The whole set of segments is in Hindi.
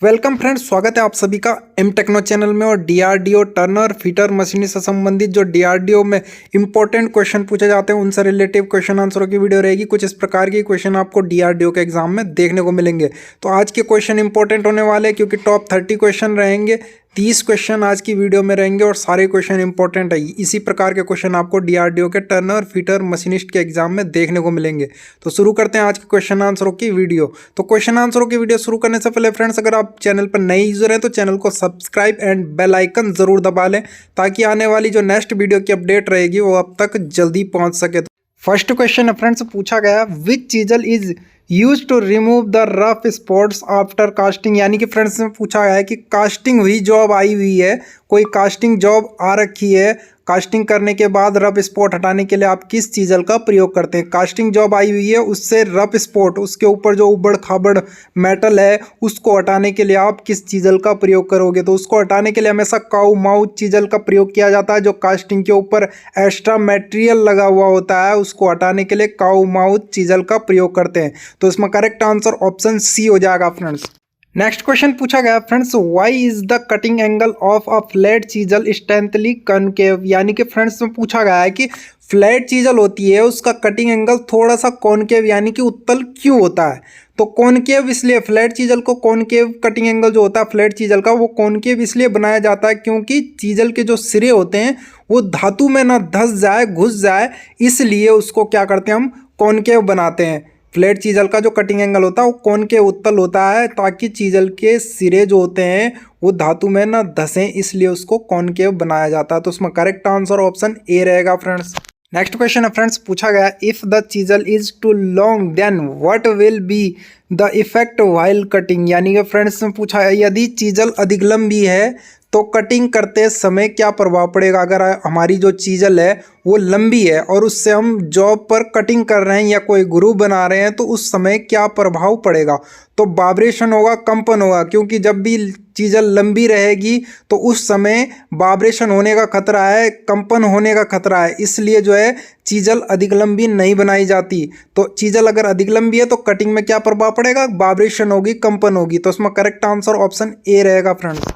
वेलकम फ्रेंड्स, स्वागत है आप सभी का एम टेक्नो चैनल में। और डीआरडीओ टर्नर फीटर मशीनी से संबंधित जो डीआरडीओ में इंपॉर्टेंट क्वेश्चन पूछे जाते हैं उनसे रिलेटिव क्वेश्चन आंसरों की वीडियो रहेगी। कुछ इस प्रकार की क्वेश्चन आपको डीआरडीओ के एग्जाम में देखने को मिलेंगे। तो आज के क्वेश्चन इंपॉर्टेंट होने वाले हैं क्योंकि टॉप 30 क्वेश्चन रहेंगे। 30 क्वेश्चन आज की वीडियो में रहेंगे और सारे क्वेश्चन इंपॉर्टेंट है। इसी प्रकार के क्वेश्चन आपको डीआरडीओ के टर्नर फीटर मशीनिस्ट के एग्जाम में देखने को मिलेंगे। तो शुरू करते हैं आज के क्वेश्चन आंसरों की वीडियो। तो क्वेश्चन आंसरों की वीडियो शुरू करने से पहले फ्रेंड्स, अगर आप चैनल पर नए यूजर हैं तो चैनल को सब्सक्राइब एंड बेल आइकन जरूर दबा लें ताकि आने वाली जो नेक्स्ट वीडियो की अपडेट रहेगी वो अब तक जल्दी पहुंच सके। फर्स्ट क्वेश्चन है फ्रेंड्स, पूछा गया which chisel is use to remove the rough spots after casting. यानी कि फ्रेंड्स में पूछा गया है कि कास्टिंग हुई जॉब आई हुई है, कोई कास्टिंग जॉब आ रखी है, कास्टिंग करने के बाद रफ स्पॉट हटाने के लिए आप किस चीज़ल का प्रयोग करते हैं। कास्टिंग जॉब आई हुई है, उससे रफ स्पॉट, उसके ऊपर जो उबड़ खाबड़ मेटल है उसको हटाने के लिए आप किस चीज़ल का प्रयोग करोगे। तो उसको हटाने के लिए हमेशा काऊ माउथ चीज़ल का प्रयोग किया जाता है। जो कास्टिंग के ऊपर एक्स्ट्रा मटेरियल लगा हुआ होता है उसको हटाने के लिए काऊ माउथ चीज़ल का प्रयोग करते हैं। तो इसमें करेक्ट आंसर ऑप्शन सी हो जाएगा फ्रेंड्स। नेक्स्ट क्वेश्चन पूछा गया friends, why is the cutting angle of a flat chisel slightly concave. यानी कि फ्रेंड्स में पूछा गया है कि फ्लैट चीजल होती है उसका कटिंग एंगल थोड़ा सा कॉनकेव यानी कि उत्तल क्यों होता है। तो कॉनकेव इसलिए, फ्लैट चीजल को कॉनकेव कटिंग एंगल जो होता है फ्लैट चीजल का वो कॉनकेव इसलिए बनाया जाता है क्योंकि चीजल के जो सिरे होते हैं वो धातु में ना धंस जाए, घुस जाए, इसलिए उसको क्या करते हैं हम कॉनकेव बनाते हैं। फ्लैट चीजल का जो कटिंग एंगल होता है वो कौन के उत्तल होता है ताकि चीजल के सिरे जो होते हैं वो धातु में ना धंसें, इसलिए उसको कॉनकेव बनाया जाता है। तो उसमें करेक्ट आंसर ऑप्शन ए रहेगा फ्रेंड्स। नेक्स्ट क्वेश्चन है फ्रेंड्स, पूछा गया if the chisel is too long then what will be the effect while cutting. यानी कि फ्रेंड्स में पूछा है यदि चीजल अधिक लंबी है तो कटिंग करते समय क्या प्रभाव पड़ेगा। अगर हमारी जो चीजल है वो लंबी है और उससे हम जॉब पर कटिंग कर रहे हैं या कोई ग्रुप बना रहे हैं तो उस समय क्या प्रभाव पड़ेगा। तो वाइब्रेशन होगा, कंपन होगा, क्योंकि जब भी चीजल लंबी रहेगी तो उस समय वाइब्रेशन होने का खतरा है, कंपन होने का खतरा है, इसलिए जो है चीजल अधिक लंबी नहीं बनाई जाती। तो चीजल अगर अधिक लंबी है तो कटिंग में क्या प्रभाव पड़ेगा, वाइब्रेशन होगी, कंपन होगी। तो उसमें करेक्ट आंसर ऑप्शन ए रहेगा फ्रेंड्स।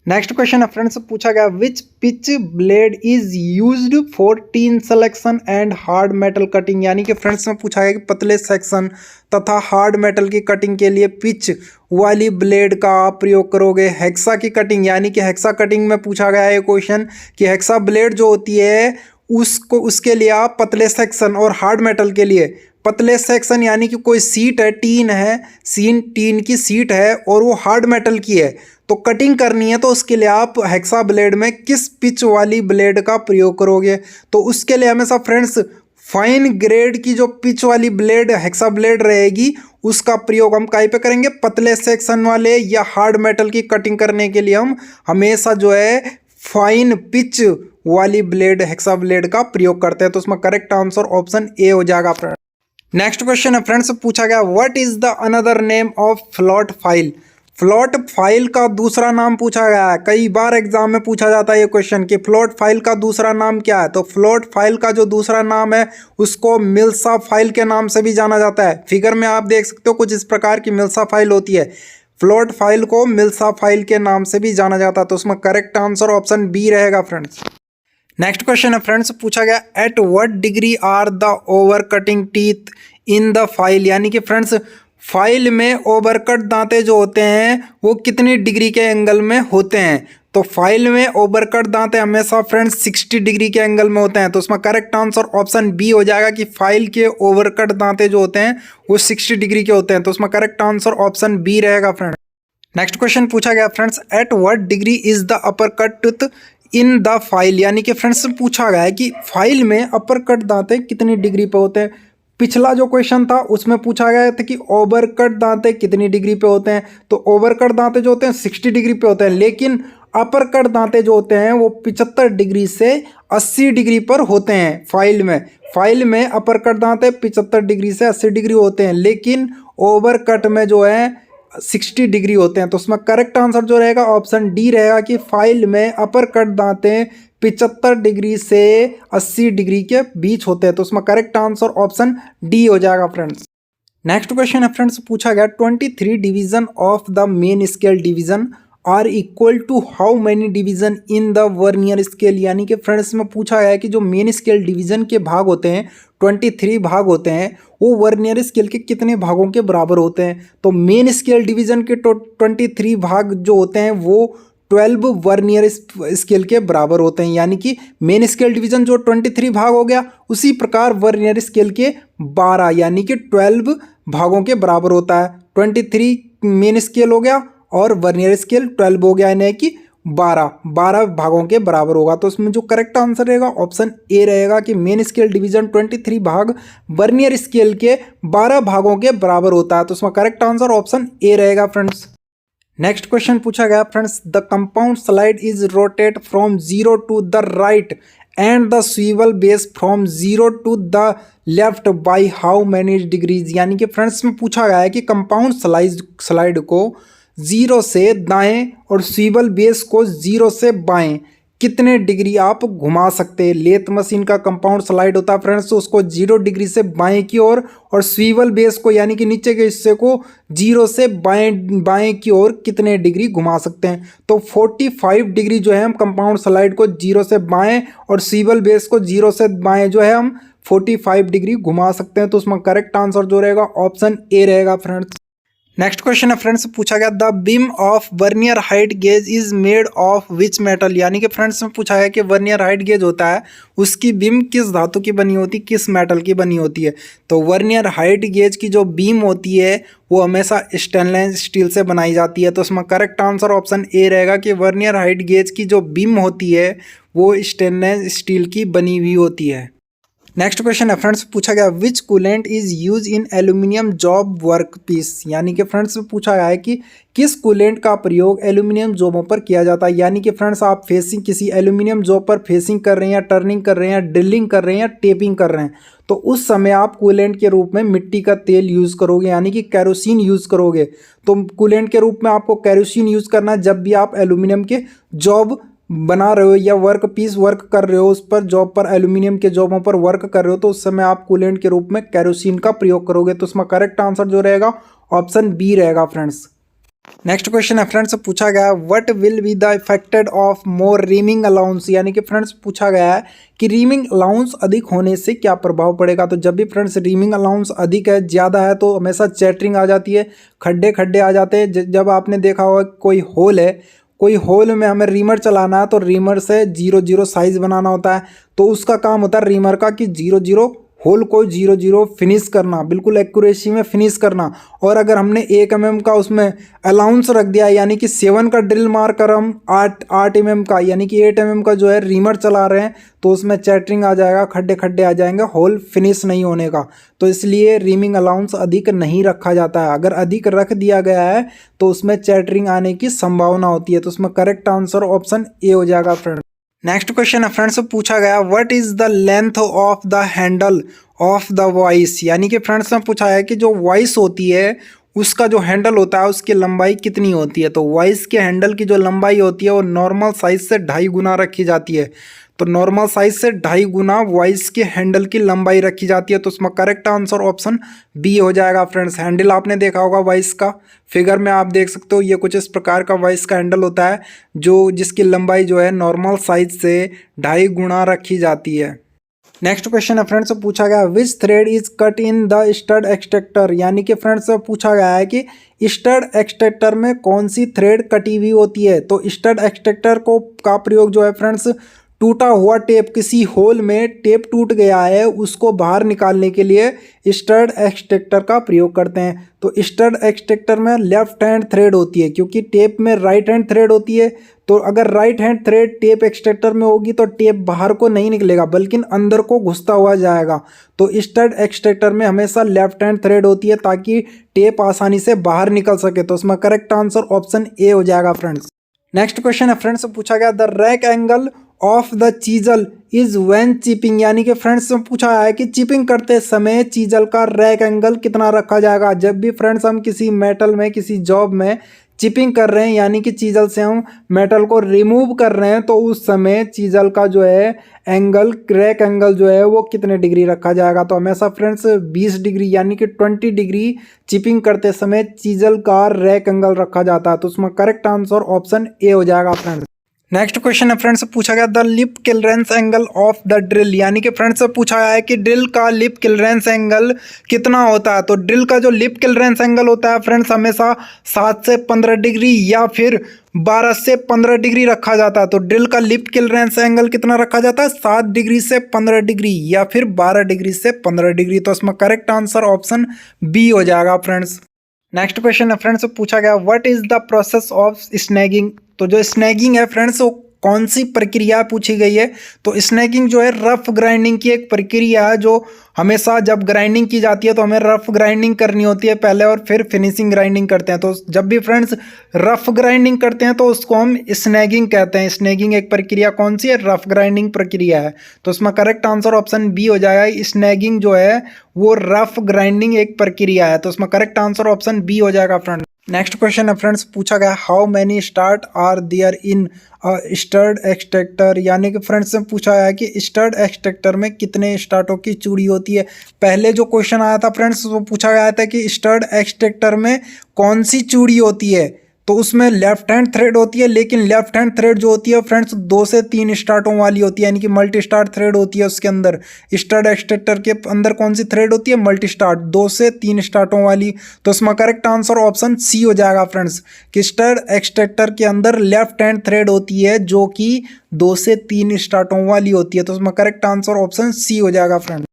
नेक्स्ट क्वेश्चन है फ्रेंड्स, पूछा गया which pitch blade is used for tin selection and hard metal cutting. यानी कि फ्रेंड्स में पूछा गया कि पतले सेक्शन तथा हार्ड मेटल की कटिंग के लिए पिच वाली ब्लेड का आप प्रयोग करोगे। हेक्सा की कटिंग, यानी कि हेक्सा कटिंग में पूछा गया है क्वेश्चन कि हेक्सा ब्लेड जो होती है उसके लिए आप पतले सेक्शन और हार्ड मेटल के लिए पतले सेक्शन, यानी कि कोई सीट है, टीन है, टीन की सीट है और वो हार्ड मेटल की है तो कटिंग करनी है तो उसके लिए आप हेक्सा ब्लेड में किस पिच वाली ब्लेड का प्रयोग करोगे। तो उसके लिए हमेशा फ्रेंड्स फाइन ग्रेड की जो पिच वाली ब्लेड हेक्सा ब्लेड रहेगी उसका प्रयोग हम काहे पे करेंगे, पतले सेक्शन वाले या हार्ड मेटल की कटिंग करने के लिए हम हमेशा जो है फाइन पिच वाली ब्लेड हेक्सा ब्लेड का प्रयोग करते हैं। तो उसमें करेक्ट आंसर ऑप्शन ए हो जाएगा फ्रेंड्स। नेक्स्ट क्वेश्चन है फ्रेंड्स, पूछा गया what is the another name of flat file. Flat file का दूसरा नाम पूछा गया है। कई बार एग्जाम में पूछा जाता है ये क्वेश्चन कि फ्लॉट फाइल का दूसरा नाम क्या है। तो फ्लॉट फाइल का जो दूसरा नाम है उसको मिल्सा फाइल के नाम से भी जाना जाता है। फिगर में आप देख सकते हो कुछ इस प्रकार की मिल्सा फाइल होती है। फ्लॉट फाइल को मिल्सा फाइल के नाम से भी जाना जाता है। तो उसमें करेक्ट आंसर ऑप्शन बी रहेगा फ्रेंड्स। नेक्स्ट क्वेश्चन है फ्रेंड्स, पूछा गया at what degree are the over cutting teeth in the file. यानी कि फ्रेंड्स फाइल में ओवरकट दांते जो होते हैं वो कितनी डिग्री के एंगल में होते हैं। तो फाइल में ओवरकट दांते हमेशा फ्रेंड्स 60 डिग्री के एंगल में होते हैं। तो उसमें करेक्ट आंसर ऑप्शन बी हो जाएगा कि फाइल के ओवरकट दांते जो होते हैं वो 60 डिग्री के होते हैं। तो उसमें करेक्ट आंसर ऑप्शन बी रहेगा फ्रेंड्स। नेक्स्ट क्वेश्चन पूछा गया friends, eight what degree is the upper cut in the file. यानी कि फ्रेंड्स पूछा गया है कि फाइल में अपर कट दांते कितनी डिग्री पे होते हैं। पिछला जो क्वेश्चन था उसमें पूछा गया था कि ओवर कट दांते कितनी डिग्री पे होते हैं। तो ओवर कट दांते जो होते हैं 60 डिग्री पे होते हैं, लेकिन अपर कट दांते जो होते हैं वो 75 डिग्री से 80 डिग्री पर होते हैं। फाइल में अपर कट दांते 75 डिग्री से 80 डिग्री होते हैं, लेकिन ओवर कट में जो है 60 डिग्री होते हैं। तो उसमें करेक्ट आंसर जो रहेगा ऑप्शन डी रहेगा कि फाइल में अपर कट दांते 75 डिग्री से 80 डिग्री के बीच होते हैं। तो उसमें करेक्ट आंसर ऑप्शन डी हो जाएगा फ्रेंड्स। नेक्स्ट क्वेश्चन है फ्रेंड्स, पूछा गया 23 division of the main scale division are equal to how many division in the vernier scale. यानी कि फ्रेंड्स में पूछा गया है कि जो मेन स्केल डिवीजन के भाग होते हैं 23 भाग होते हैं, वो वर्नियर स्केल के कितने भागों के बराबर होते हैं। तो मेन स्केल डिवीजन के 23 भाग जो होते हैं वो 12 वर्नियर स्केल के बराबर होते हैं। यानी कि मेन स्केल डिवीजन जो 23 भाग हो गया, उसी प्रकार वर्नियर स्केल के 12 यानी कि 12 भागों के बराबर होता है। 23 मेन स्केल हो गया और वर्नियर स्केल 12 हो गया, यानी कि 12 भागों के बराबर होगा। तो उसमें जो करेक्ट आंसर रहेगा ऑप्शन ए रहेगा कि मेन स्केल डिवीजन 23 भाग वर्नियर स्केल के 12 भागों के बराबर होता है। तो उसमें करेक्ट आंसर ऑप्शन ए रहेगा फ्रेंड्स। नेक्स्ट क्वेश्चन पूछा गया friends, the compound slide is rotate from 0 to the right and the swivel base from 0 to the left by how many degrees. यानी कि फ्रेंड्स में पूछा गया है कि कंपाउंड स्लाइड को 0 से दाएं और स्वीवल बेस को 0 से बाएं कितने डिग्री आप घुमा सकते हैं। लेथ मशीन का कंपाउंड स्लाइड होता है फ्रेंड्स, तो उसको 0 डिग्री से बाएं की ओर और स्वीवल बेस को यानी कि नीचे के हिस्से को 0 से बाएं की ओर कितने डिग्री घुमा सकते हैं। तो 45 डिग्री जो है हम कंपाउंड स्लाइड को 0 से बाएं और स्वीवल बेस को 0 से बाएं जो है हम 45 डिग्री घुमा सकते हैं। तो उसमें करेक्ट आंसर जो रहेगा ऑप्शन ए रहेगा फ्रेंड्स। नेक्स्ट क्वेश्चन है फ्रेंड्स, पूछा गया the beam of vernier height gauge is made of which metal. यानी कि फ्रेंड्स में पूछा है कि वर्नियर हाइट गेज होता है, उसकी बीम किस धातु की बनी होती है, किस मेटल की बनी होती है। तो वर्नियर हाइट गेज की जो बीम होती है वो हमेशा स्टेनलेस स्टील से बनाई जाती है। तो उसमें करेक्ट आंसर ऑप्शन ए रहेगा कि वर्नियर हाइट गेज की जो बीम होती है वो स्टेनलेस स्टील की बनी हुई होती है। नेक्स्ट क्वेश्चन है फ्रेंड्स, पूछा गया which coolant is use in aluminium job work piece. यानी कि फ्रेंड्स पूछा गया है कि किस कूलेंट का प्रयोग एल्यूमिनियम जॉबों पर किया जाता है। यानी कि फ्रेंड्स आप फेसिंग किसी एल्यूमिनियम जॉब पर फेसिंग कर रहे हैं या टर्निंग कर रहे हैं या ड्रिलिंग कर रहे हैं या टेपिंग कर रहे हैं, तो उस समय आप कूलेंट के रूप में मिट्टी का तेल यूज़ करोगे यानी कि कैरोसिन यूज़ करोगे। तो कूलेंट के रूप में आपको कैरोसिन यूज़ करना है जब भी आप एल्यूमिनियम के जॉब बना रहे हो या वर्क पीस वर्क कर रहे हो, उस पर जॉब पर एल्यूमिनियम के जॉबों पर वर्क कर रहे हो, तो उस समय आप कूलेंट के रूप में कैरोसिन का प्रयोग करोगे। तो उसमें करेक्ट आंसर जो रहेगा ऑप्शन बी रहेगा फ्रेंड्स। नेक्स्ट क्वेश्चन है फ्रेंड्स, पूछा गया what will be the affected of more reaming allowance. यानी कि फ्रेंड्स पूछा गया है कि रीमिंग अलाउंस अधिक होने से क्या प्रभाव पड़ेगा। तो जब भी फ्रेंड्स रीमिंग अलाउंस अधिक है, ज़्यादा है, तो हमेशा चैटरिंग आ जाती है, खड्डे खड्डे आ जाते हैं। जब आपने देखा होगा कोई होल है, कोई होल में हमें रीमर चलाना है तो रीमर से 0 0 साइज बनाना होता है, तो उसका काम होता है रीमर का कि 0 0 होल को 0 0 फिनिश करना, बिल्कुल एक्यूरेसी में फिनिश करना। और अगर हमने 1 mm का उसमें अलाउंस रख दिया यानी कि 7 का ड्रिल मार कर हम 8 mm का यानी कि 8 mm का जो है रीमर चला रहे हैं, तो उसमें चैटरिंग आ जाएगा, खड्डे खड्डे आ जाएंगे, होल फिनिश नहीं होने का। तो इसलिए रीमिंग अलाउंस अधिक नहीं रखा जाता है। अगर अधिक रख दिया गया है तो उसमें चैटरिंग आने की संभावना होती है। तो उसमें करेक्ट आंसर ऑप्शन ए हो जाएगा फ्रेंड्स। नेक्स्ट क्वेश्चन है फ्रेंड्स, पूछा गया what is the length of the handle of the voice. यानी कि फ्रेंड्स में पूछा है कि जो वॉइस होती है उसका जो हैंडल होता है उसकी लंबाई कितनी होती है। तो वॉइस के हैंडल की जो लंबाई होती है वो नॉर्मल साइज से 2.5 गुना रखी जाती है। तो नॉर्मल साइज से 2.5 गुना वॉइस के हैंडल की लंबाई रखी जाती है। तो उसमें करेक्ट आंसर ऑप्शन बी हो जाएगा फ्रेंड्स। हैंडल आपने देखा होगा वॉइस का, फिगर में आप देख सकते हो, ये कुछ इस प्रकार का वॉइस का हैंडल होता है जो जिसकी लंबाई जो है नॉर्मल साइज से 2.5 गुना रखी जाती है। नेक्स्ट क्वेश्चन है फ्रेंड्स, पूछा गया which thread is cut in the stud extractor. यानी कि फ्रेंड्स पूछा गया है कि स्टड एक्सट्रैक्टर में कौन सी थ्रेड कटी हुई होती है। तो स्टड एक्सट्रैक्टर को का प्रयोग जो है फ्रेंड्स, टूटा हुआ टेप, किसी होल में टेप टूट गया है उसको बाहर निकालने के लिए स्टड एक्सट्रैक्टर का प्रयोग करते हैं। तो स्टड एक्सट्रैक्टर में लेफ्ट हैंड थ्रेड होती है क्योंकि टेप में राइट हैंड थ्रेड होती है। तो अगर right hand thread tape extractor में होगी तो टेप बाहर को नहीं निकलेगा बल्कि अंदर को घुसता हुआ जाएगा। तो स्टड एक्सट्रैक्टर में हमेशा लेफ्ट हैंड थ्रेड होती है ताकि टेप आसानी से बाहर निकल सके। तो उसमें करेक्ट आंसर ऑप्शन ए हो जाएगा फ्रेंड्स। नेक्स्ट क्वेश्चन है फ्रेंड्स, पूछा गया the rack angle of the chisel is when chipping. यानी कि फ्रेंड्स पूछा है कि चिपिंग करते समय चीजल का रैक एंगल कितना रखा जाएगा। जब भी फ्रेंड्स हम किसी मेटल में किसी जॉब में चिपिंग कर रहे हैं यानी कि चीजल से हम मेटल को रिमूव कर रहे हैं, तो उस समय चीजल का जो है एंगल, क्रैक एंगल जो है वो कितने डिग्री रखा जाएगा। तो हमेशा फ्रेंड्स 20 डिग्री यानी कि 20 डिग्री चिपिंग करते समय चीजल का रैक एंगल रखा जाता है। तो उसमें करेक्ट आंसर ऑप्शन ए हो जाएगा फ्रेंड्स। नेक्स्ट क्वेश्चन है फ्रेंड्स, पूछा गया the lip clearance angle of the drill, यानी कि फ्रेंड्स पूछा गया है कि ड्रिल का लिप क्लियरेंस एंगल कितना होता है। तो ड्रिल का जो लिप क्लियरेंस एंगल होता है फ्रेंड्स हमेशा 7 से 15 डिग्री या फिर 12 से 15 डिग्री रखा जाता है। तो ड्रिल का लिप क्लियरेंस एंगल कितना रखा जाता है, 7 डिग्री से 15 डिग्री या फिर 12 डिग्री से 15 डिग्री। तो इसमें करेक्ट आंसर ऑप्शन बी हो जाएगा फ्रेंड्स। नेक्स्ट क्वेश्चन है फ्रेंड्स, पूछा गया what is the process of snagging. तो जो स्नैगिंग है फ्रेंड्स वो कौन सी प्रक्रिया पूछी गई है। तो स्नैगिंग जो है रफ ग्राइंडिंग की एक प्रक्रिया है, जो हमेशा जब ग्राइंडिंग की जाती है तो हमें रफ ग्राइंडिंग करनी होती है पहले और फिर फिनिशिंग ग्राइंडिंग करते हैं। तो जब भी फ्रेंड्स रफ ग्राइंडिंग करते हैं तो उसको हम स्नैगिंग कहते हैं। स्नैगिंग एक प्रक्रिया कौन सी है, रफ ग्राइंडिंग प्रक्रिया है। तो उसमें करेक्ट आंसर ऑप्शन बी हो जाएगा। स्नैगिंग जो है वो रफ ग्राइंडिंग एक प्रक्रिया है। तो उसमें करेक्ट आंसर ऑप्शन बी हो जाएगा फ्रेंड्स। नेक्स्ट क्वेश्चन है फ्रेंड्स, पूछा गया how many start are there in stud extractor, यानी कि फ्रेंड्स से पूछा है कि स्टर्ड एक्सट्रैक्टर में कितने स्टार्टों की चूड़ी होती है। पहले जो क्वेश्चन आया था फ्रेंड्स वो पूछा गया था कि स्टर्ड एक्सट्रैक्टर में कौन सी चूड़ी होती है। तो उसमें लेफ्ट हैंड थ्रेड होती है, लेकिन लेफ्ट हैंड थ्रेड जो होती है फ्रेंड्स 2 से 3 स्टार्टों वाली होती है, यानी कि मल्टी स्टार्ट थ्रेड होती है उसके अंदर। स्टर्ड एक्सट्रैक्टर के अंदर कौन सी थ्रेड होती है, मल्टी स्टार्ट, 2 से 3 स्टार्टों वाली। तो इसमें करेक्ट आंसर ऑप्शन सी हो जाएगा फ्रेंड्स, कि स्टर्ड एक्सट्रैक्टर के अंदर लेफ्ट हैंड थ्रेड होती है जो कि 2 से 3 स्टार्टों वाली होती है। तो इसमें करेक्ट आंसर ऑप्शन सी हो जाएगा फ्रेंड्स।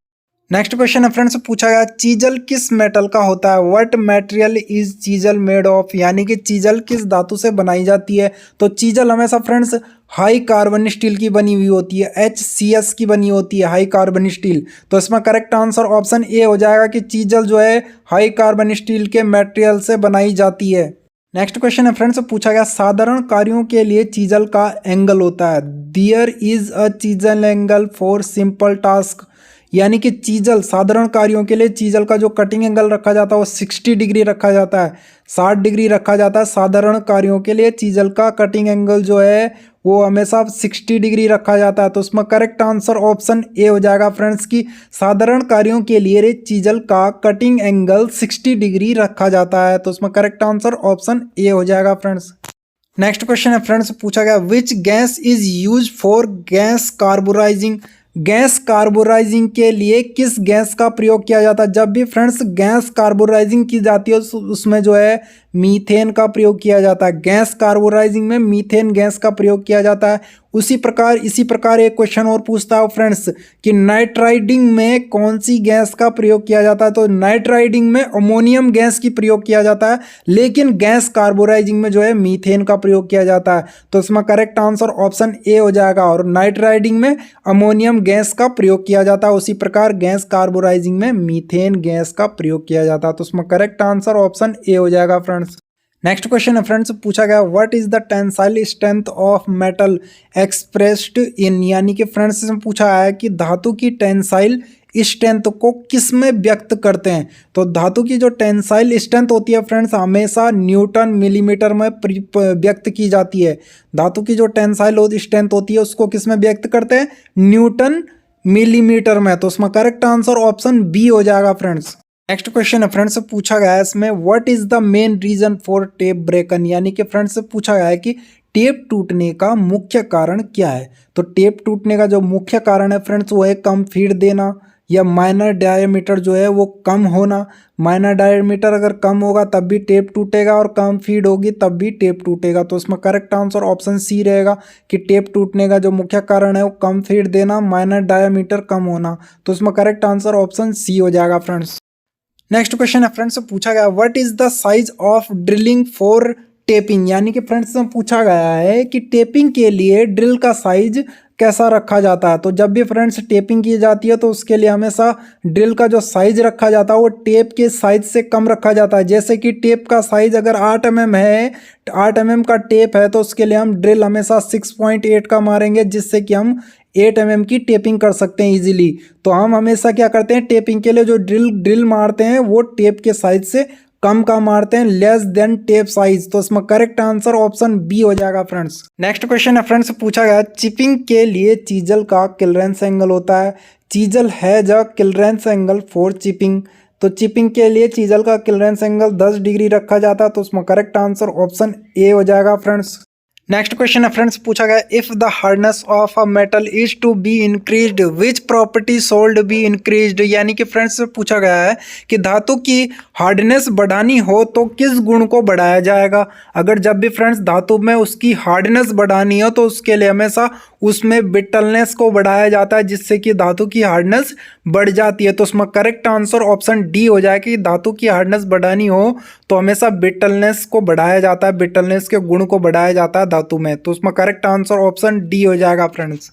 नेक्स्ट क्वेश्चन है फ्रेंड्स, पूछा गया चीजल किस मेटल का होता है। What material is chisel made of, यानी कि चीजल किस धातु से बनाई जाती है। तो चीजल हमेशा फ्रेंड्स हाई कार्बन स्टील की बनी हुई होती है, HCS की बनी होती है, हाई कार्बन स्टील। तो इसमें करेक्ट आंसर ऑप्शन ए हो जाएगा कि चीजल जो है हाई कार्बन स्टील के मटेरियल से बनाई जाती है। नेक्स्ट क्वेश्चन है फ्रेंड्स, पूछा गया साधारण कार्यों के लिए चीजल का एंगल होता है। There is a chisel angle for simple task, यानी कि चीजल साधारण कार्यों के लिए चीजल का जो कटिंग एंगल रखा जाता है वो 60 डिग्री रखा जाता है, 60 डिग्री रखा जाता है। साधारण कार्यों के लिए चीजल का कटिंग एंगल जो है वो हमेशा 60 डिग्री रखा जाता है। तो उसमें करेक्ट आंसर ऑप्शन ए हो जाएगा फ्रेंड्स, की साधारण कार्यों के लिए चीजल का कटिंग एंगल 60 डिग्री रखा जाता है। तो उसमें करेक्ट आंसर ऑप्शन ए हो जाएगा फ्रेंड्स। नेक्स्ट क्वेश्चन है फ्रेंड्स, पूछा गया which gas is use for gas carburizing. Gas carburizing के लिए किस गैस का प्रयोग किया जाता है। जब भी फ्रेंड्स गैस कार्बोराइजिंग की जाती है उसमें जो है मीथेन का प्रयोग किया जाता है। गैस कार्बोराइजिंग में मीथेन गैस का प्रयोग किया जाता है। इसी प्रकार एक क्वेश्चन और पूछता है फ्रेंड्स कि नाइट्राइडिंग में कौन सी गैस का प्रयोग किया जाता है। तो नाइट्राइडिंग में अमोनियम गैस की प्रयोग किया जाता है, लेकिन गैस कार्बोराइजिंग में जो है मीथेन का प्रयोग किया जाता है। तो इसमें करेक्ट आंसर ऑप्शन ए हो जाएगा, और नाइट्राइडिंग में अमोनियम गैस का प्रयोग किया जाता है, उसी प्रकार गैस कार्बोराइजिंग में मीथेन गैस का प्रयोग किया जाता है। तो इसमें करेक्ट आंसर ऑप्शन ए हो जाएगा फ्रेंड्स। नेक्स्ट क्वेश्चन है फ्रेंड्स, पूछा गया what is the tensile strength of metal expressed in, यानी कि फ्रेंड्स से पूछा है कि धातु की टेंसाइल स्ट्रेंथ को किस में व्यक्त करते हैं। तो धातु की जो टेंसाइल स्ट्रेंथ होती है फ्रेंड्स हमेशा न्यूटन मिलीमीटर में व्यक्त की जाती है। धातु की जो टेंसाइल स्ट्रेंथ होती है उसको किस में व्यक्त करते हैं, न्यूटन मिलीमीटर में। तो उसमें करेक्ट आंसर ऑप्शन बी हो जाएगा फ्रेंड्स। नेक्स्ट क्वेश्चन है फ्रेंड्स से पूछा गया है इसमें what is the main reason for tap broken, यानी कि फ्रेंड्स से पूछा गया है कि टेप टूटने का मुख्य कारण क्या है। तो टेप टूटने का जो मुख्य कारण है फ्रेंड्स वो है कम फीड देना या माइनर डायमीटर जो है वो कम होना। माइनर डायमीटर अगर कम होगा तब भी टेप टूटेगा और कम फीड होगी तब भी टेप टूटेगा। तो इसमें करेक्ट आंसर ऑप्शन सी रहेगा कि टेप टूटने का जो मुख्य कारण है वो कम फीड देना, माइनर डायमीटर कम होना। तो इसमें करेक्ट आंसर ऑप्शन सी हो जाएगा फ्रेंड्स। नेक्स्ट क्वेश्चन है फ्रेंड्स से पूछा गया what is the size of drilling for tapping, यानी कि फ्रेंड्स से पूछा गया है कि टेपिंग के लिए ड्रिल का साइज कैसा रखा जाता है। तो जब भी फ्रेंड्स टेपिंग की जाती है तो उसके लिए हमेशा ड्रिल का जो साइज रखा जाता है वो टेप के साइज से कम रखा जाता है। जैसे कि टेप का साइज अगर 8 mm है, 8 mm का टेप है तो उसके लिए हम ड्रिल हमेशा 6.8 का मारेंगे, जिससे कि हम 8 mm की टेपिंग कर सकते हैं इजीली। तो हम हमेशा क्या करते हैं टेपिंग के लिए जो ड्रिल मारते हैं वो टेप के साइज से कम का मारते हैं लेस देन टेप साइज, तो इसमें करेक्ट आंसर ऑप्शन बी हो जाएगा फ्रेंड्स। नेक्स्ट क्वेश्चन है फ्रेंड्स, पूछा गया चिपिंग के लिए चीजल का क्लियरेंस एंगल होता है। चीजल है the clearance angle for chipping, तो चिपिंग के लिए चीजल का क्लियरेंस एंगल 10 डिग्री रखा जाता है, तो उसमें करेक्ट आंसर ऑप्शन ए हो जाएगा फ्रेंड्स। नेक्स्ट क्वेश्चन है फ्रेंड्स, पूछा गया if the hardness of a metal is to be increased which property should be increased, यानी कि फ्रेंड्स पूछा गया है कि धातु की हार्डनेस बढ़ानी हो तो किस गुण को बढ़ाया जाएगा। अगर जब भी फ्रेंड्स धातु में उसकी हार्डनेस बढ़ानी हो तो उसके लिए हमेशा उसमें ब्रिटलनेस को बढ़ाया जाता है, जिससे कि धातु की हार्डनेस बढ़ जाती है। तो उसमें करेक्ट आंसर ऑप्शन डी हो जाएगा कि धातु की हार्डनेस बढ़ानी हो तो हमेशा ब्रिटलनेस को बढ़ाया जाता है, ब्रिटलनेस के गुण को बढ़ाया जाता है धातु में, तो उसमें करेक्ट आंसर ऑप्शन डी हो जाएगा फ्रेंड्स।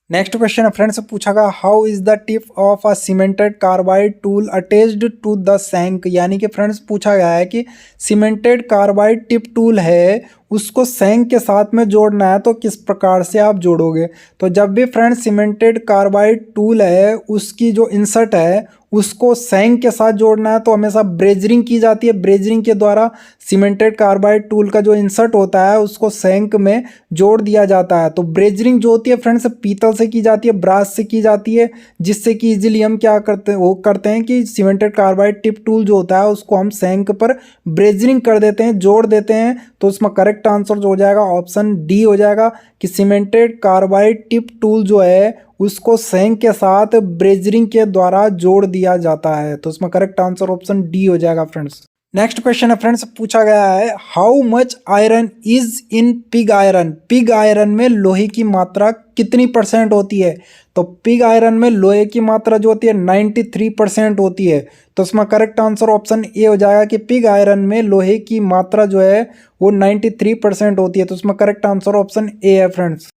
नेक्स्ट क्वेश्चन है फ्रेंड्स, पूछा गया how is the tip of a cemented carbide tool attached to the shank, यानी कि फ्रेंड्स पूछा गया है कि सीमेंटेड कार्बाइड टिप टूल है उसको सैंक के साथ में जोड़ना है तो किस प्रकार से आप जोड़ोगे। तो जब भी फ्रेंड्स सीमेंटेड कार्बाइड टूल है उसकी जो इंसर्ट है उसको सैंक के साथ जोड़ना है तो हमेशा ब्रेजरिंग की जाती है। ब्रेजरिंग के द्वारा सीमेंटेड कार्बाइड टूल का जो इंसर्ट होता है उसको सैंक में जोड़ दिया जाता है। तो ब्रेजरिंग जो होती है फ्रेंड्स पीतल से की जाती है, ब्रास से की जाती है, जिससे कि इजीली हम क्या करते हैं कि सीमेंटेड कार्बाइड टिप टूल जो होता है उसको हम सैंक पर ब्रेजरिंग कर देते हैं, जोड़ देते हैं। तो उसमें करेक्ट आंसर जो हो जाएगा ऑप्शन डी हो जाएगा कि सीमेंटेड कार्बाइड टिप टूल जो है उसको सैंक के साथ ब्रेजरिंग के द्वारा जोड़ दिया जाता है। तो उसमें करेक्ट आंसर ऑप्शन डी हो जाएगा फ्रेंड्स। नेक्स्ट क्वेश्चन है फ्रेंड्स, पूछा गया है how much iron is in pig iron, pig iron में लोहे की मात्रा कितनी % होती है। तो पिग आयरन में लोहे की मात्रा जो होती है 93% होती है। तो उसमें करेक्ट आंसर ऑप्शन ए हो जाएगा कि पिग आयरन में लोहे की मात्रा जो है वो 93% होती है। तो उसमें करेक्ट आंसर ऑप्शन ए है फ्रेंड्स।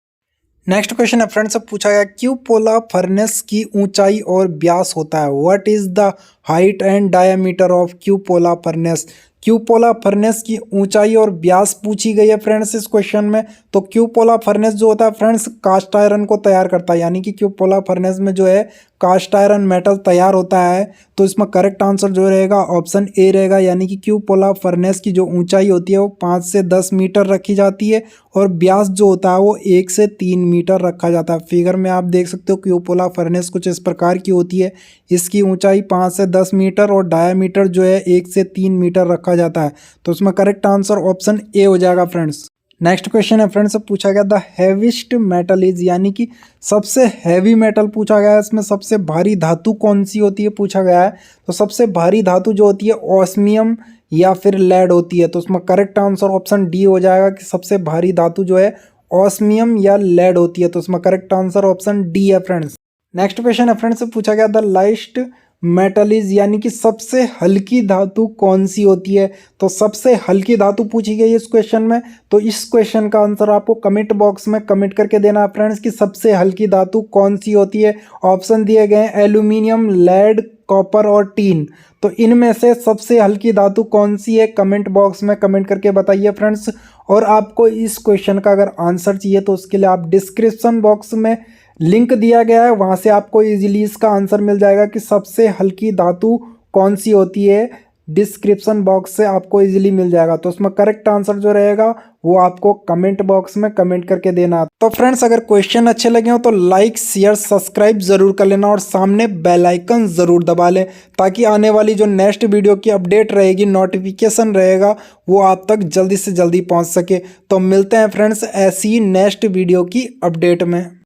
नेक्स्ट क्वेश्चन है फ्रेंड्स, पूछा गया क्यूपोला फर्नेस की ऊंचाई और व्यास होता है। What is the height and diameter of cupola furnace, cupola furnace की ऊंचाई और व्यास पूछी गई है फ्रेंड्स इस क्वेश्चन में। तो क्यूपोला फर्नेस जो होता है फ्रेंड्स कास्ट आयरन को तैयार करता है, यानी कि क्यूपोला फर्नेस में जो है कास्ट आयरन मेटल तैयार होता है। तो इसमें करेक्ट आंसर जो रहेगा ऑप्शन ए रहेगा, यानी कि क्यूपोला फर्नेस की जो ऊंचाई होती है वो 5 से 10 मीटर रखी जाती है और व्यास जो होता है वो 1 से 3 मीटर रखा जाता है। फिगर में आप देख सकते हो क्यूपोला फर्नेस कुछ इस प्रकार की होती है, इसकी ऊंचाई 5 से 10 मीटर और डायामीटर जो है 1 से 3 मीटर रखा जाता है। तो उसमें करेक्ट आंसर ऑप्शन ए हो जाएगा फ्रेंड्स। नेक्स्ट क्वेश्चन है फ्रेंड्स, पूछा गया द हैवीस्ट मेटल इज, यानी कि सबसे हैवी मेटल पूछा गया है। इसमें सबसे भारी धातु कौन सी होती है पूछा गया है। तो सबसे भारी धातु जो होती है ऑस्मियम या फिर लेड होती है। तो उसमें करेक्ट आंसर ऑप्शन डी हो जाएगा कि सबसे भारी धातु जो है ऑस्मियम या लेड होती है। तो उसमें करेक्ट आंसर ऑप्शन डी है फ्रेंड्स। नेक्स्ट क्वेश्चन है फ्रेंड्स, पूछा गया द लाइस्ट मेटल इज, यानी कि सबसे हल्की धातु कौन सी होती है। तो सबसे हल्की धातु पूछी गई है इस क्वेश्चन में। तो इस क्वेश्चन का आंसर आपको कमेंट बॉक्स में कमेंट करके देना है फ्रेंड्स कि सबसे हल्की धातु कौन सी होती है। ऑप्शन दिए गए हैं एल्यूमिनियम, लेड, कॉपर और टीन। तो इनमें से सबसे हल्की धातु कौन सी है कमेंट बॉक्स में कमेंट करके बताइए फ्रेंड्स। और आपको इस क्वेश्चन का अगर आंसर चाहिए तो उसके लिए आप डिस्क्रिप्शन बॉक्स में लिंक दिया गया है, वहाँ से आपको इजीली इसका आंसर मिल जाएगा कि सबसे हल्की धातु कौन सी होती है। डिस्क्रिप्शन बॉक्स से आपको इजीली मिल जाएगा। तो उसमें करेक्ट आंसर जो रहेगा वो आपको कमेंट बॉक्स में कमेंट करके देना। तो फ्रेंड्स अगर क्वेश्चन अच्छे लगे हो तो लाइक शेयर सब्सक्राइब जरूर कर लेना और सामने बेल आइकन जरूर दबा लें, ताकि आने वाली जो नेक्स्ट वीडियो की अपडेट रहेगी, नोटिफिकेशन रहेगा, वो आप तक जल्दी से जल्दी पहुंच सके। तो मिलते हैं फ्रेंड्स ऐसी नेक्स्ट वीडियो की अपडेट में।